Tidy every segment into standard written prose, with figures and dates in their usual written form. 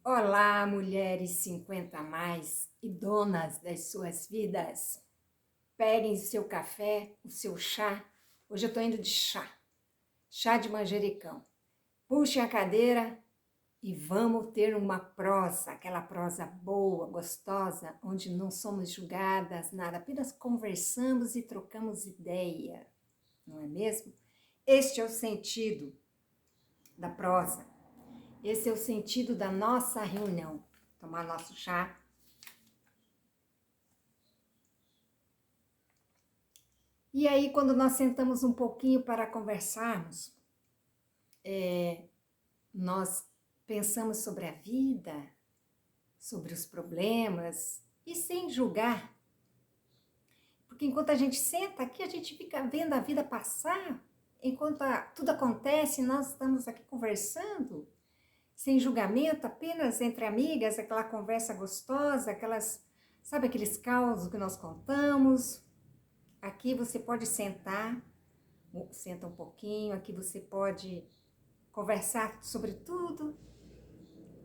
Olá, mulheres 50 a mais e donas das suas vidas. Peguem o seu café, o seu chá. Hoje eu tô indo de chá. Chá de manjericão. Puxem a cadeira e vamos ter uma prosa, aquela prosa boa, gostosa, onde não somos julgadas, nada, apenas conversamos e trocamos ideia, não é mesmo? Este é o sentido da prosa. Esse é o sentido da nossa reunião. Tomar nosso chá. E aí, quando nós sentamos um pouquinho para conversarmos, nós pensamos sobre a vida, sobre os problemas e sem julgar. Porque enquanto a gente senta aqui, a gente fica vendo a vida passar, enquanto tudo acontece, nós estamos aqui conversando, sem julgamento, apenas entre amigas, aquela conversa gostosa, sabe aqueles causos que nós contamos. Aqui você pode sentar, senta um pouquinho, aqui você pode conversar sobre tudo,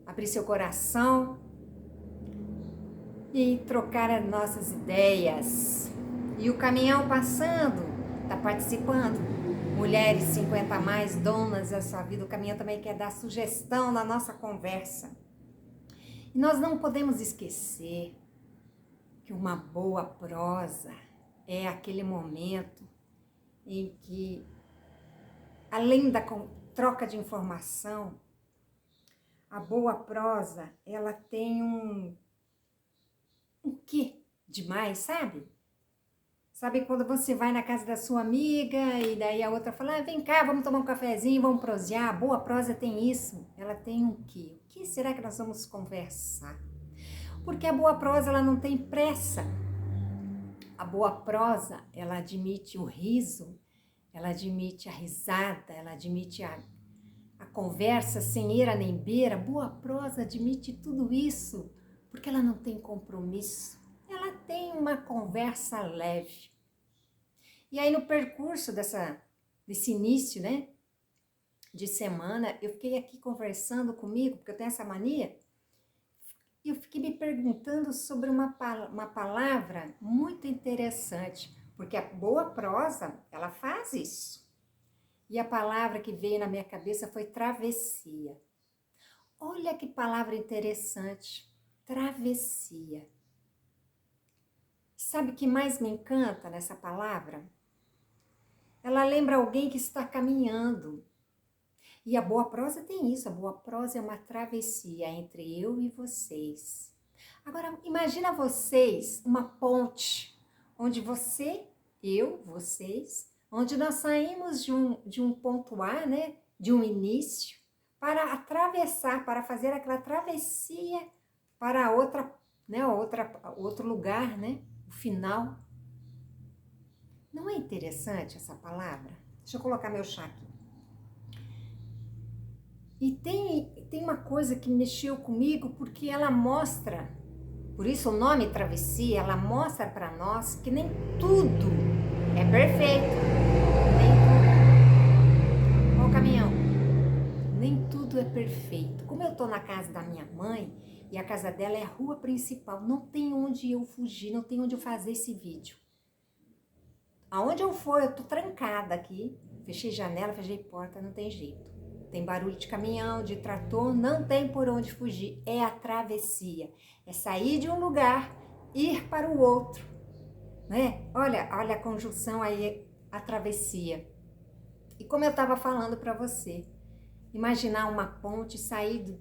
abrir seu coração e trocar as nossas ideias. E o caminhão passando, tá participando. Mulheres 50 a mais, donas da sua vida, o caminhão também quer dar sugestão na nossa conversa. E nós não podemos esquecer que uma boa prosa é aquele momento em que, além da troca de informação, a boa prosa, ela tem um quê demais, sabe? Sabe quando você vai na casa da sua amiga e daí a outra fala, vem cá, vamos tomar um cafezinho, vamos prosear. A boa prosa tem isso, ela tem um quê? O que será que nós vamos conversar? Porque a boa prosa, ela não tem pressa. A boa prosa, ela admite o riso, ela admite a risada, ela admite a conversa sem eira nem beira. Boa prosa admite tudo isso, porque ela não tem compromisso. Ela tem uma conversa leve. E aí no percurso desse início, né, de semana, eu fiquei aqui conversando comigo, porque eu tenho essa mania, e eu fiquei me perguntando sobre uma palavra muito interessante, porque a boa prosa, ela faz isso. E a palavra que veio na minha cabeça foi travessia. Olha que palavra interessante, travessia. Sabe o que mais me encanta nessa palavra? Ela lembra alguém que está caminhando. E a boa prosa tem isso, a boa prosa é uma travessia entre eu e vocês. Agora, imagina vocês, uma ponte, onde vocês, onde nós saímos de um ponto A, né, de um início, para atravessar, para fazer aquela travessia para outro lugar, né, o final. Não é interessante essa palavra? Deixa eu colocar meu chá aqui. E tem uma coisa que mexeu comigo, porque ela mostra, por isso o nome travessia, ela mostra para nós que nem tudo é perfeito. Nem tudo. Ó o caminhão. Nem tudo é perfeito. Como eu tô na casa da minha mãe, e a casa dela é a rua principal, não tem onde eu fugir, não tem onde eu fazer esse vídeo. Aonde eu for, eu tô trancada aqui, fechei janela, fechei porta, não tem jeito. Tem barulho de caminhão, de trator, não tem por onde fugir. É a travessia. É sair de um lugar, ir para o outro. Né? Olha a conjunção aí, a travessia. E como eu estava falando para você, imaginar uma ponte, sair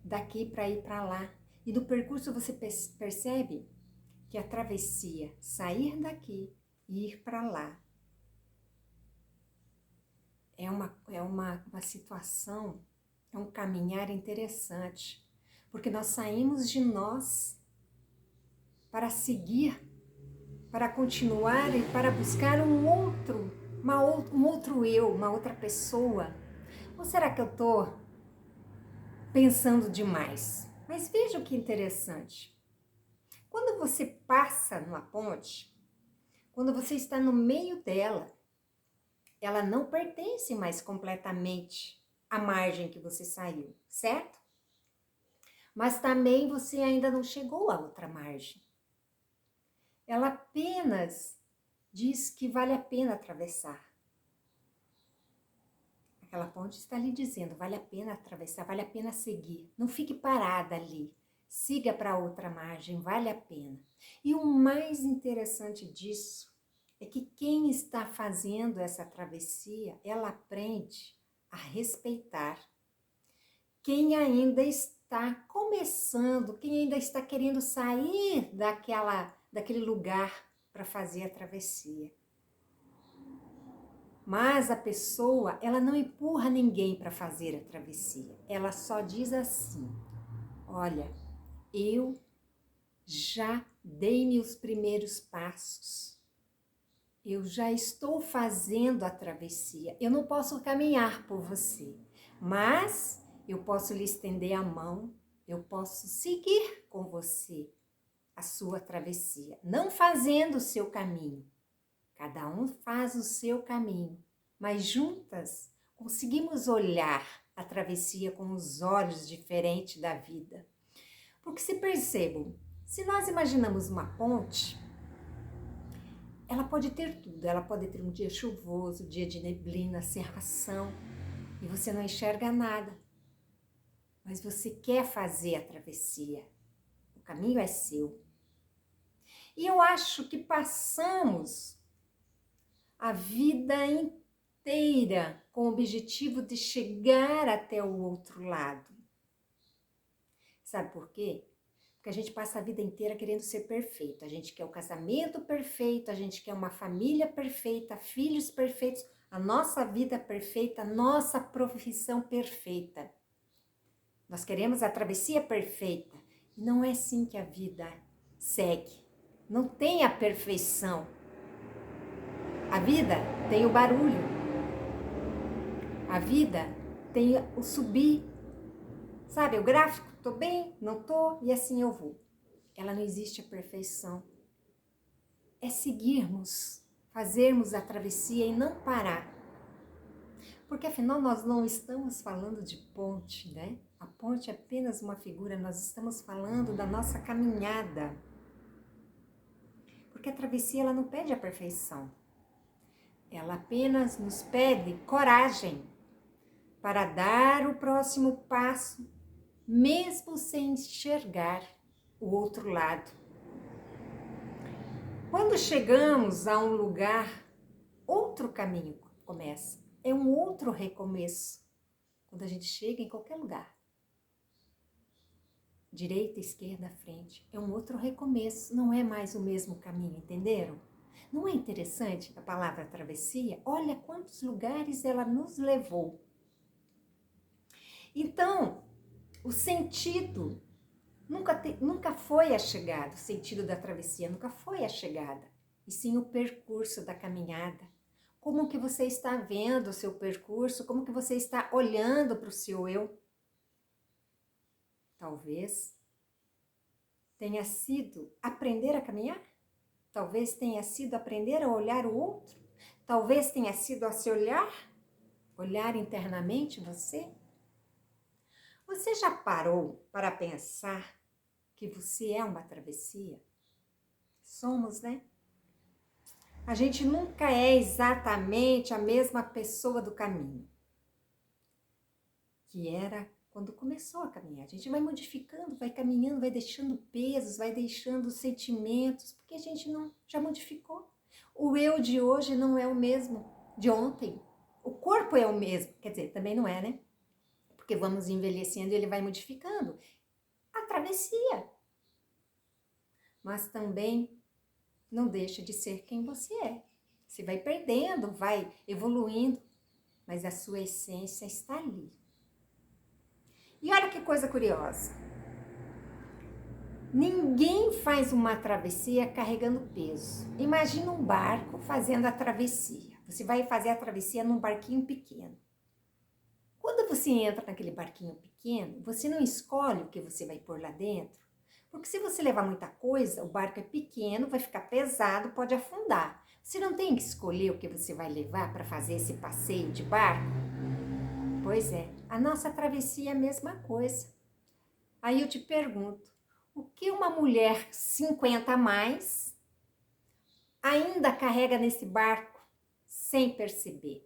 daqui para ir para lá. E do percurso você percebe que a travessia, sair daqui e ir para lá, é uma situação, é um caminhar interessante, porque nós saímos de nós para seguir, para continuar e para buscar um outro eu, uma outra pessoa. Ou será que eu estou pensando demais? Mas veja o que interessante. Quando você passa numa ponte, quando você está no meio dela, ela não pertence mais completamente à margem que você saiu, certo? mas também você ainda não chegou à outra margem. Ela apenas diz que vale a pena atravessar. Aquela ponte está lhe dizendo, vale a pena atravessar, vale a pena seguir. Não fique parada ali. Siga para a outra margem, vale a pena. E o mais interessante disso é que quem está fazendo essa travessia, ela aprende a respeitar. Quem ainda está começando, quem ainda está querendo sair daquele lugar para fazer a travessia. Mas a pessoa, ela não empurra ninguém para fazer a travessia. Ela só diz assim, olha, eu já dei meus primeiros passos. Eu já estou fazendo a travessia. Eu não posso caminhar por você, mas eu posso lhe estender a mão. Eu posso seguir com você a sua travessia, não fazendo o seu caminho. Cada um faz o seu caminho, mas juntas conseguimos olhar a travessia com os olhos diferentes da vida. Porque se percebam, se nós imaginamos uma ponte, ela pode ter tudo, ela pode ter um dia chuvoso, dia de neblina, cerração, e você não enxerga nada. Mas você quer fazer a travessia, o caminho é seu. E eu acho que passamos a vida inteira com o objetivo de chegar até o outro lado. Sabe por quê? Porque a gente passa a vida inteira querendo ser perfeito. A gente quer o casamento perfeito, a gente quer uma família perfeita, filhos perfeitos, a nossa vida perfeita, a nossa profissão perfeita. Nós queremos a travessia perfeita. E não é assim que a vida segue. Não tem a perfeição. A vida tem o barulho. A vida tem o subir. Sabe, o gráfico, tô bem, não tô, e assim eu vou. Ela não existe a perfeição. É seguirmos, fazermos a travessia e não parar. Porque afinal nós não estamos falando de ponte, né? A ponte é apenas uma figura, nós estamos falando da nossa caminhada. Porque a travessia ela não pede a perfeição. Ela apenas nos pede coragem para dar o próximo passo, mesmo sem enxergar o outro lado. Quando chegamos a um lugar, outro caminho começa. É um outro recomeço. Quando a gente chega em qualquer lugar. Direita, esquerda, frente. É um outro recomeço. Não é mais o mesmo caminho, entenderam? Não é interessante a palavra travessia? Olha quantos lugares ela nos levou. Então, o sentido nunca foi a chegada, o sentido da travessia nunca foi a chegada, e sim o percurso da caminhada. Como que você está vendo o seu percurso, como que você está olhando para o seu eu? Talvez tenha sido aprender a caminhar, talvez tenha sido aprender a olhar o outro, talvez tenha sido a se olhar internamente você. Você já parou para pensar que você é uma travessia? Somos, né? A gente nunca é exatamente a mesma pessoa do caminho que era quando começou a caminhar. A gente vai modificando, vai caminhando, vai deixando pesos, vai deixando sentimentos, porque a gente já modificou. O eu de hoje não é o mesmo de ontem. O corpo é o mesmo, quer dizer, também não é, né? Porque vamos envelhecendo e ele vai modificando. A travessia. Mas também não deixa de ser quem você é. Você vai perdendo, vai evoluindo, mas a sua essência está ali. E olha que coisa curiosa. Ninguém faz uma travessia carregando peso. Imagina um barco fazendo a travessia. Você vai fazer a travessia num barquinho pequeno. Quando você entra naquele barquinho pequeno, você não escolhe o que você vai pôr lá dentro. Porque se você levar muita coisa, o barco é pequeno, vai ficar pesado, pode afundar. Você não tem que escolher o que você vai levar para fazer esse passeio de barco? Pois é, a nossa travessia é a mesma coisa. Aí eu te pergunto, o que uma mulher 50 a mais ainda carrega nesse barco sem perceber?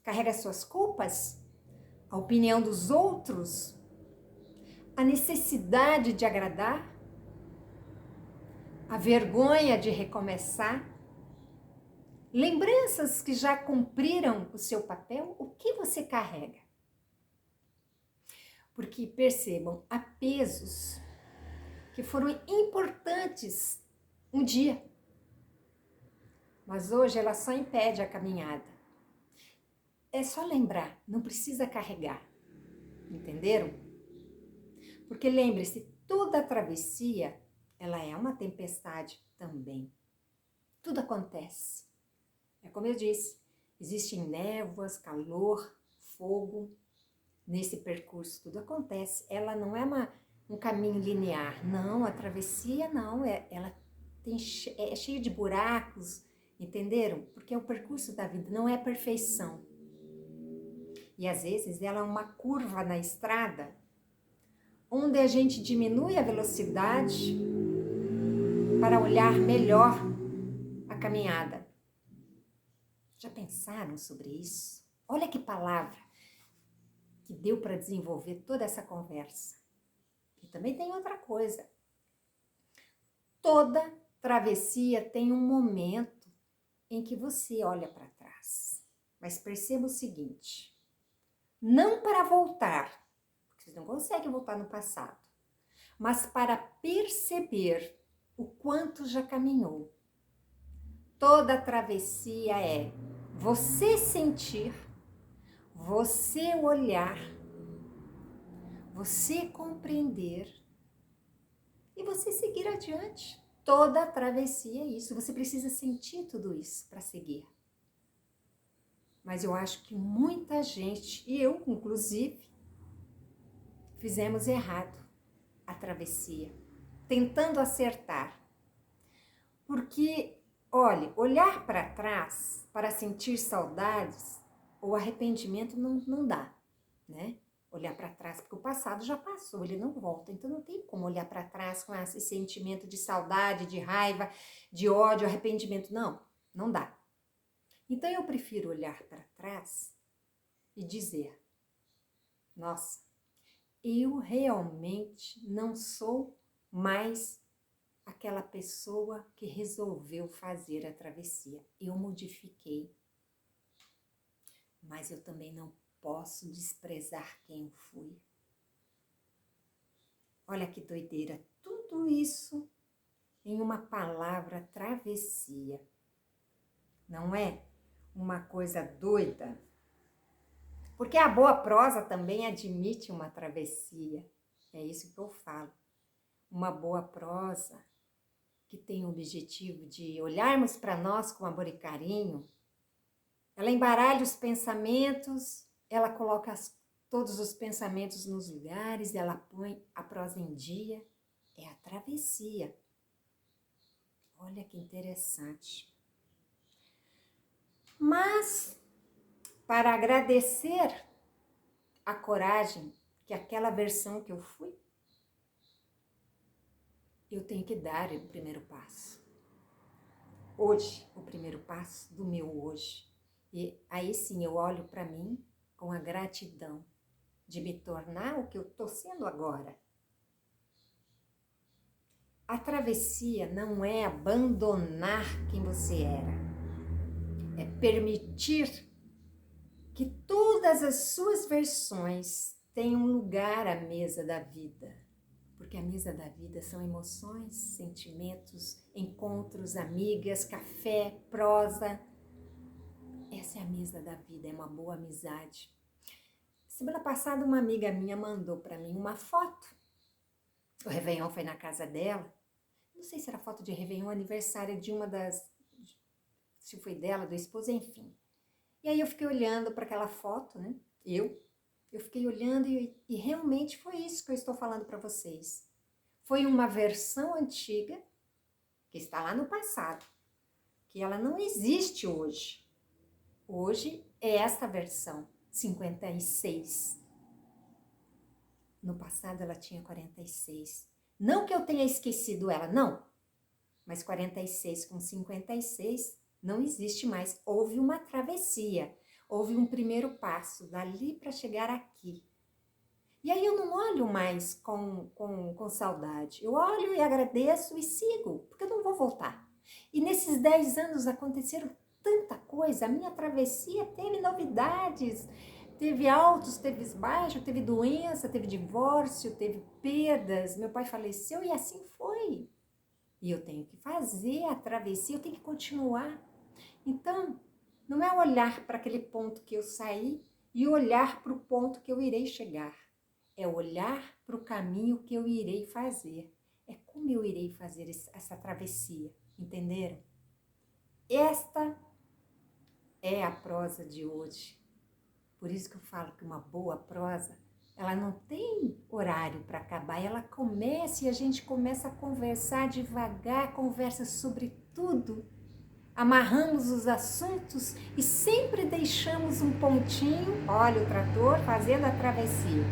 Carrega suas culpas? A opinião dos outros? A necessidade de agradar? A vergonha de recomeçar? Lembranças que já cumpriram o seu papel? O que você carrega? Porque percebam, há pesos que foram importantes um dia, mas hoje ela só impede a caminhada. É só lembrar, não precisa carregar, entenderam? Porque lembre-se, toda travessia, ela é uma tempestade também. Tudo acontece. É como eu disse, existem névoas, calor, fogo nesse percurso, tudo acontece. Ela não é um caminho linear, não, a travessia não, ela é cheia de buracos, entenderam? Porque o percurso da vida não é perfeição. E às vezes ela é uma curva na estrada, onde a gente diminui a velocidade para olhar melhor a caminhada. Já pensaram sobre isso? Olha que palavra que deu para desenvolver toda essa conversa. E também tem outra coisa. Toda travessia tem um momento em que você olha para trás. Mas perceba o seguinte, não para voltar, porque você não consegue voltar no passado, mas para perceber o quanto já caminhou. Toda travessia é você sentir, você olhar, você compreender e você seguir adiante. Toda travessia é isso, você precisa sentir tudo isso para seguir. Mas eu acho que muita gente, e eu inclusive, fizemos errado a travessia, tentando acertar. Porque, olha, olhar para trás para sentir saudades ou arrependimento não dá, né? Olhar para trás, porque o passado já passou, ele não volta. Então não tem como olhar para trás com esse sentimento de saudade, de raiva, de ódio, arrependimento. Não dá. Então eu prefiro olhar para trás e dizer, nossa, eu realmente não sou mais aquela pessoa que resolveu fazer a travessia. Eu modifiquei. Mas eu também não posso desprezar quem eu fui. Olha que doideira, tudo isso em uma palavra travessia. Não é uma coisa doida? Porque a boa prosa também admite uma travessia. É isso que eu falo. Uma boa prosa que tem o objetivo de olharmos para nós com amor e carinho. Ela embaralha os pensamentos, ela coloca todos os pensamentos nos lugares, ela põe a prosa em dia. É a travessia. Olha que interessante. Mas, para agradecer a coragem que aquela versão que eu fui, eu tenho que dar o primeiro passo. Hoje, o primeiro passo do meu hoje. E aí sim eu olho para mim com a gratidão de me tornar o que eu estou sendo agora. A travessia não é abandonar quem você era. É permitir que todas as suas versões tenham lugar à mesa da vida. Porque a mesa da vida são emoções, sentimentos, encontros, amigas, café, prosa. Essa é a mesa da vida, é uma boa amizade. Semana passada uma amiga minha mandou para mim uma foto. O Réveillon foi na casa dela. Não sei se era foto de Réveillon, aniversário de uma das... Se foi dela, do esposo, enfim. E aí eu fiquei olhando para aquela foto, né? Eu fiquei olhando e realmente foi isso que eu estou falando para vocês. Foi uma versão antiga, que está lá no passado, que ela não existe hoje. Hoje é esta versão, 56. No passado ela tinha 46. Não que eu tenha esquecido ela, não. Mas 46 com 56 não existe mais. Houve uma travessia. Houve um primeiro passo dali para chegar aqui. E aí eu não olho mais com saudade. Eu olho e agradeço e sigo, porque eu não vou voltar. E nesses 10 anos aconteceram tanta coisa. A minha travessia teve novidades. Teve altos, teve baixos, teve doença, teve divórcio, teve perdas. Meu pai faleceu e assim foi. E eu tenho que fazer a travessia, eu tenho que continuar. Então, não é olhar para aquele ponto que eu saí e olhar para o ponto que eu irei chegar. É olhar para o caminho que eu irei fazer. É como eu irei fazer essa travessia, entenderam? Esta é a prosa de hoje. Por isso que eu falo que uma boa prosa, ela não tem horário para acabar. Ela começa e a gente começa a conversar devagar, conversa sobre tudo. Amarramos os assuntos e sempre deixamos um pontinho, olha o trator fazendo a travessia.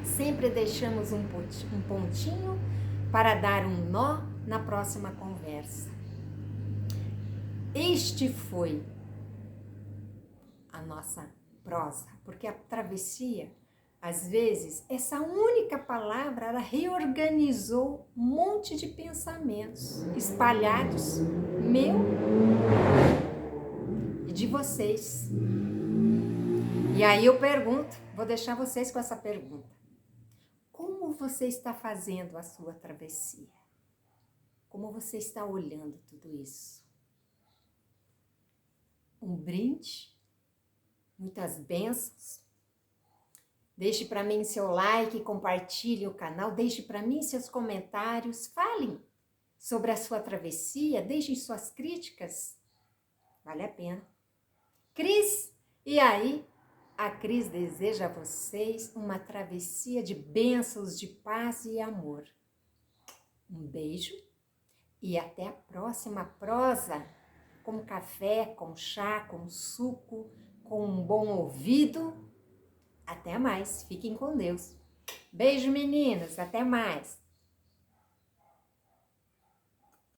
Sempre deixamos um pontinho para dar um nó na próxima conversa. Este foi a nossa prosa, porque a travessia, às vezes, essa única palavra, ela reorganizou um monte de pensamentos espalhados, meu e de vocês. E aí eu pergunto, vou deixar vocês com essa pergunta. Como você está fazendo a sua travessia? Como você está olhando tudo isso? Um brinde? Muitas bênçãos. Deixe para mim seu like, compartilhe o canal, deixe para mim seus comentários, falem sobre a sua travessia, deixem suas críticas, vale a pena. Cris, e aí? A Cris deseja a vocês uma travessia de bênçãos, de paz e amor. Um beijo e até a próxima prosa, com café, com chá, com suco, com um bom ouvido. Até mais, fiquem com Deus. Beijo, meninas, até mais.